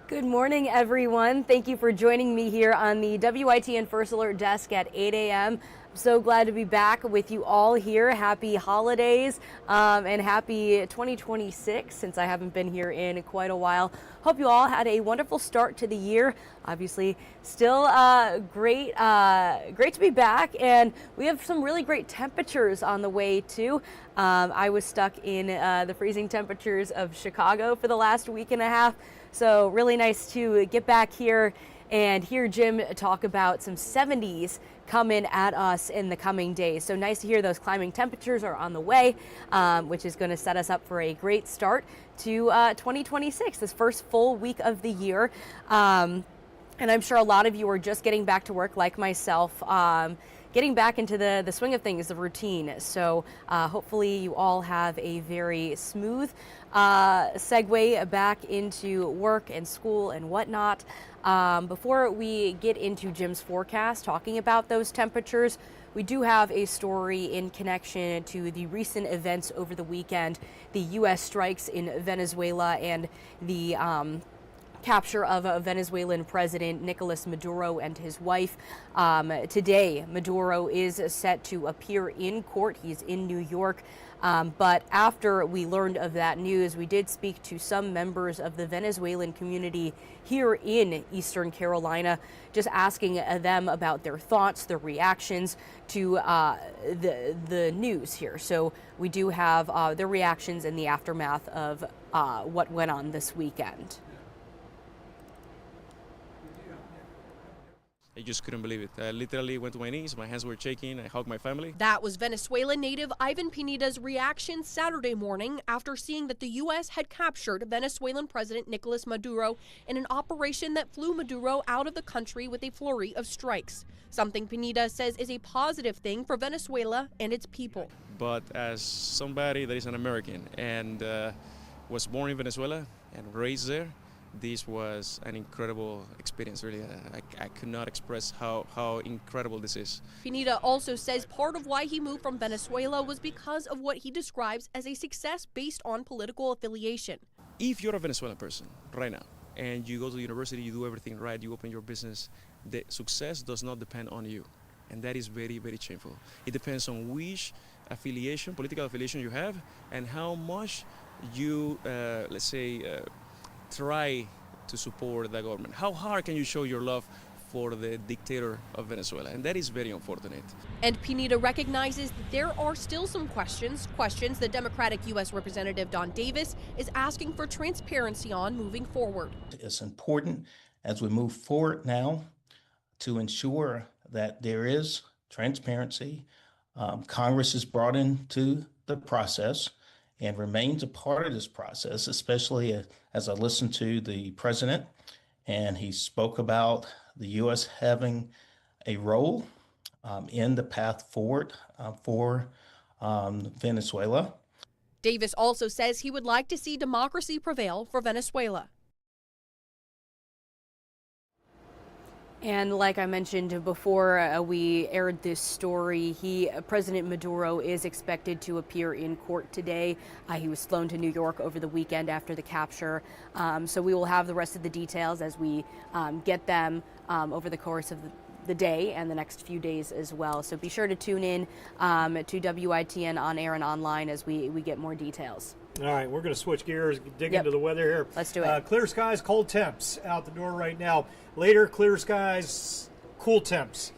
Good morning, everyone. Thank you for joining me here on the WITN First Alert desk at 8 a.m. I'm so glad to be back with you all here. Happy holidays and happy 2026 since I haven't been here in quite a while. Hope you all had a wonderful start to the year. Obviously, still great to be back, and we have some really great temperatures on the way too. I was stuck in the freezing temperatures of Chicago for the last week and a half. So really nice to get back here and hear Jim talk about some 70s coming at us in the coming days. So nice to hear those climbing temperatures are on the way, which is going to set us up for a great start to 2026, this first full week of the year. And I'm sure a lot of you are just getting back to work like myself, getting back into the swing of things, the routine. So hopefully you all have a very smooth segue back into work and school and whatnot. Before we get into Jim's forecast, talking about those temperatures, we do have a story in connection to the recent events over the weekend, the U.S. strikes in Venezuela and the capture of a Venezuelan president, Nicholas Maduro, and his wife. Today, Maduro is set to appear in court. He's in New York. But after we learned of that news, we did speak to some members of the Venezuelan community here in Eastern Carolina, just asking them about their thoughts, their reactions to the news here. So we do have their reactions in the aftermath of what went on this weekend. I just couldn't believe it. I literally went to my knees, my hands were shaking, I hugged my family. That was Venezuelan native Ivan Pineda's reaction Saturday morning after seeing that the U.S. had captured Venezuelan President Nicholas Maduro in an operation that flew Maduro out of the country with a flurry of strikes. Something Pineda says is a positive thing for Venezuela and its people. But as somebody that is an American and was born in Venezuela and raised there, this was an incredible experience, really. I could not express how incredible this is. Pineda also says part of why he moved from Venezuela was because of what he describes as a success based on political affiliation. If you're a Venezuelan person right now and you go to the university, you do everything right, you open your business, the success does not depend on you. And that is very, very shameful. It depends on which affiliation, political affiliation you have, and how much you, let's say, try to support the government. How hard can you show your love for the dictator of Venezuela? And that is very unfortunate. And Pineda recognizes that there are still some questions the Democratic U.S. Representative Don Davis is asking for transparency on moving forward. It's important as we move forward now to ensure that there is transparency. Congress is brought into the process and remains a part of this process, especially as I listened to the president, and he spoke about the U.S. having a role in the path forward for Venezuela. Davis also says he would like to see democracy prevail for Venezuela. And like I mentioned before we aired this story, President Maduro is expected to appear in court today. He was flown to New York over the weekend after the capture. So we will have the rest of the details as we get them over the course of the day and the next few days as well. So be sure to tune in to WITN on air and online as we get more details. All right, we're going to switch gears, dig into the weather here. Let's do it. Clear skies, cold temps out the door right now. Later, clear skies, cool temps.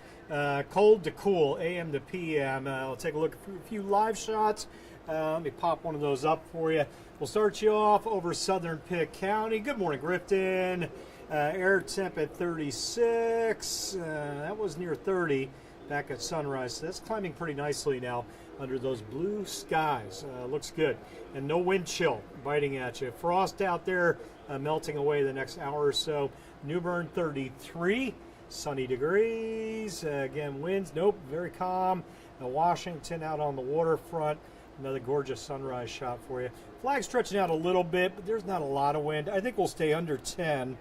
Cold to cool, AM to PM. I'll take a look at a few live shots. Let me pop one of those up for you. We'll start you off over southern Pitt County. Good morning, Grifton. Air temp at 36. That was near 30 back at sunrise. So that's climbing pretty nicely now under those blue skies. Looks good. And no wind chill biting at you. Frost out there melting away the next hour or so. New Bern 33, sunny degrees. Again, winds, nope, very calm. Washington out on the waterfront. Another gorgeous sunrise shot for you. Flag stretching out a little bit, but there's not a lot of wind. I think we'll stay under 10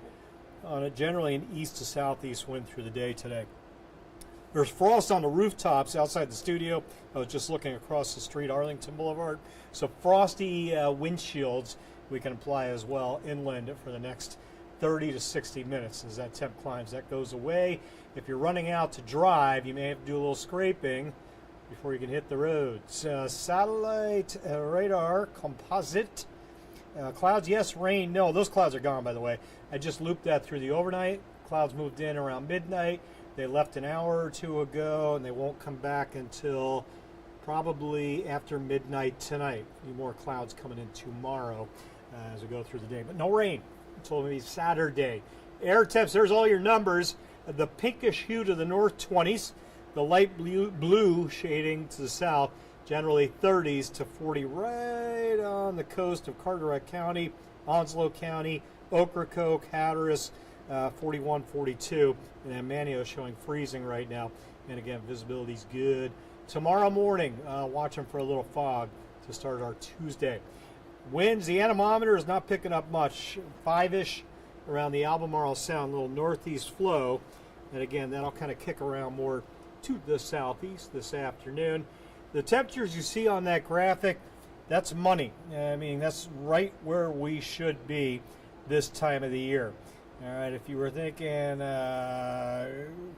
on it, generally an east to southeast wind through the day today. There's frost on the rooftops outside the studio. I was just looking across the street, Arlington Boulevard. So frosty windshields we can apply as well inland for the next 30 to 60 minutes as that temp climbs. That goes away. If you're running out to drive, you may have to do a little scraping before you can hit the roads. Satellite radar composite. Clouds, yes. Rain, no. Those clouds are gone, by the way. I just looped that through the overnight. Clouds moved in around midnight. They left an hour or two ago, and they won't come back until probably after midnight tonight. A few more clouds coming in tomorrow as we go through the day. But no rain until maybe Saturday. Air temps, there's all your numbers. The pinkish hue to the north, 20s. The light blue shading to the south, generally 30s to 40 right on the coast of Carteret County, Onslow County, Ocracoke, Hatteras, 41, 42. And then Manio showing freezing right now. And again, visibility's good. Tomorrow morning, watching for a little fog to start our Tuesday. Winds, the anemometer is not picking up much. 5-ish around the Albemarle Sound, a little northeast flow. And again, that'll kind of kick around more to the southeast this afternoon. The temperatures you see on that graphic, that's money. I mean, that's right where we should be this time of the year. All right, if you were thinking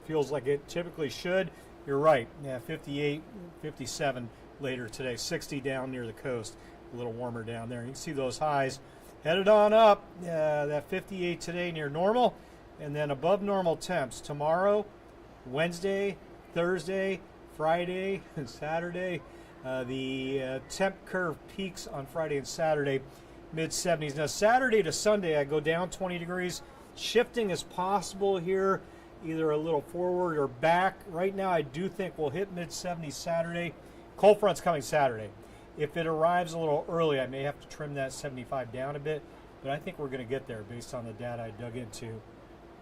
feels like it typically should, you're right. Yeah, 58, 57 later today, 60 down near the coast, a little warmer down there. You can see those highs headed on up. That 58 today near normal, and then above normal temps tomorrow, Wednesday, Thursday, Friday, and Saturday. The temp curve peaks on Friday and Saturday, mid-70s. Now, Saturday to Sunday, I go down 20 degrees. Shifting is possible here, either a little forward or back. Right now, I do think we'll hit mid-70s Saturday. Cold front's coming Saturday. If it arrives a little early, I may have to trim that 75 down a bit, but I think we're going to get there based on the data I dug into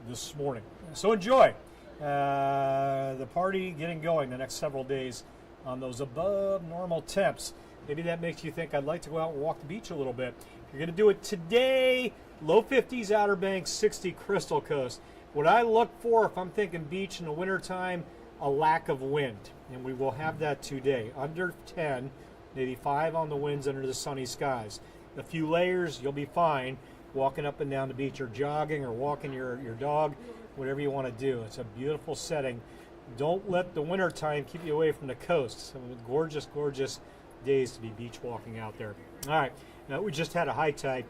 this morning. So enjoy the party getting going the next several days on those above normal temps. Maybe that makes you think I'd like to go out and walk the beach a little bit. If you're going to do it today, low 50s Outer Banks, 60 Crystal Coast. What I look for if I'm thinking beach in the wintertime, a lack of wind. And we will have that today. Under 10, maybe 5 on the winds under the sunny skies. A few layers, you'll be fine walking up and down the beach or jogging or walking your dog, whatever you want to do. It's a beautiful setting. Don't let the wintertime keep you away from the coast. Some gorgeous, gorgeous days to be beach walking out there. All right, now we just had a high tide.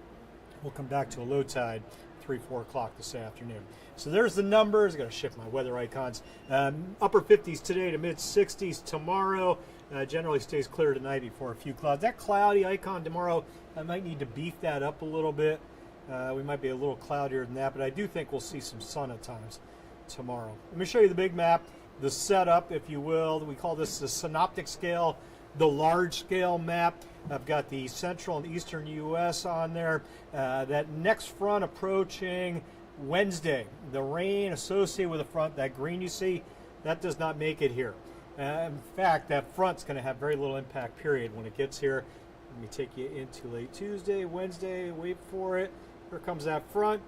We'll come back to a low tide 3-4 o'clock this afternoon. So there's the numbers. I got to shift my weather icons. Upper 50s today to mid 60s tomorrow. Generally stays clear tonight before a few clouds. That cloudy icon tomorrow, I might need to beef that up a little bit. We might be a little cloudier than that, but I do think we'll see some sun at times tomorrow. Let me show you the big map, the setup, if you will. We call this the synoptic scale, the large scale map. I've got the central and eastern U.S. on there. That next front approaching Wednesday. The rain associated with the front, that green you see, that does not make it here. In fact, that front's going to have very little impact, period, when it gets here. Let me take you into late Tuesday, Wednesday, wait for it. Here comes that front,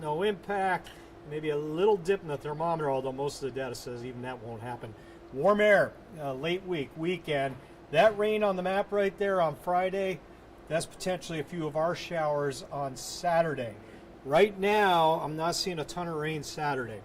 no impact. Maybe a little dip in the thermometer, although most of the data says even that won't happen. Warm air, late week, weekend. That rain on the map right there on Friday, that's potentially a few of our showers on Saturday. Right now, I'm not seeing a ton of rain Saturday.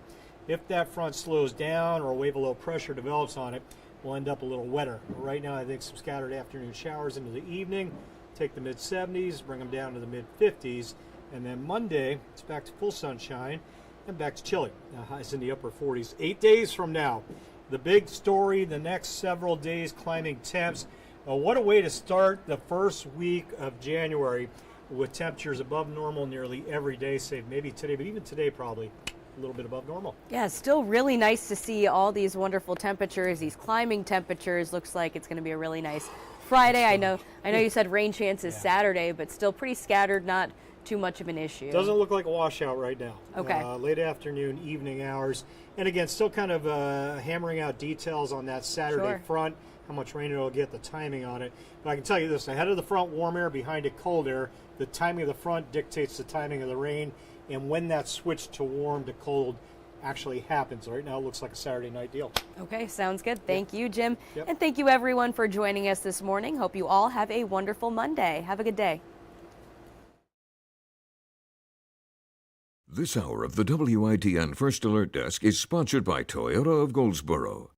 If that front slows down or a wave of low pressure develops on it, we'll end up a little wetter. But right now, I think some scattered afternoon showers into the evening. Take the mid-70s, bring them down to the mid-50s. And then Monday, it's back to full sunshine and back to chilly. Highs in the upper 40s. 8 days from now, the big story, the next several days, climbing temps. What a way to start the first week of January with temperatures above normal nearly every day, save maybe today, but even today probably a little bit above normal. Yeah, it's still really nice to see all these wonderful temperatures, these climbing temperatures. Looks like it's going to be a really nice Friday. I know you said rain chances Saturday, but still pretty scattered, not too much of an issue. Doesn't look like a washout right now. Okay. Late afternoon, evening hours. And again, still kind of hammering out details on that Saturday front, how much rain it'll get, the timing on it. But I can tell you this, ahead of the front, warm air, behind it, cold air. The timing of the front dictates the timing of the rain and when that switch to warm to cold actually happens. Right now it looks like a Saturday night deal. Okay, sounds good. Thank you, Jim. Yep. And thank you everyone for joining us this morning. Hope you all have a wonderful Monday. Have a good day. This hour of the WITN First Alert Desk is sponsored by Toyota of Goldsboro.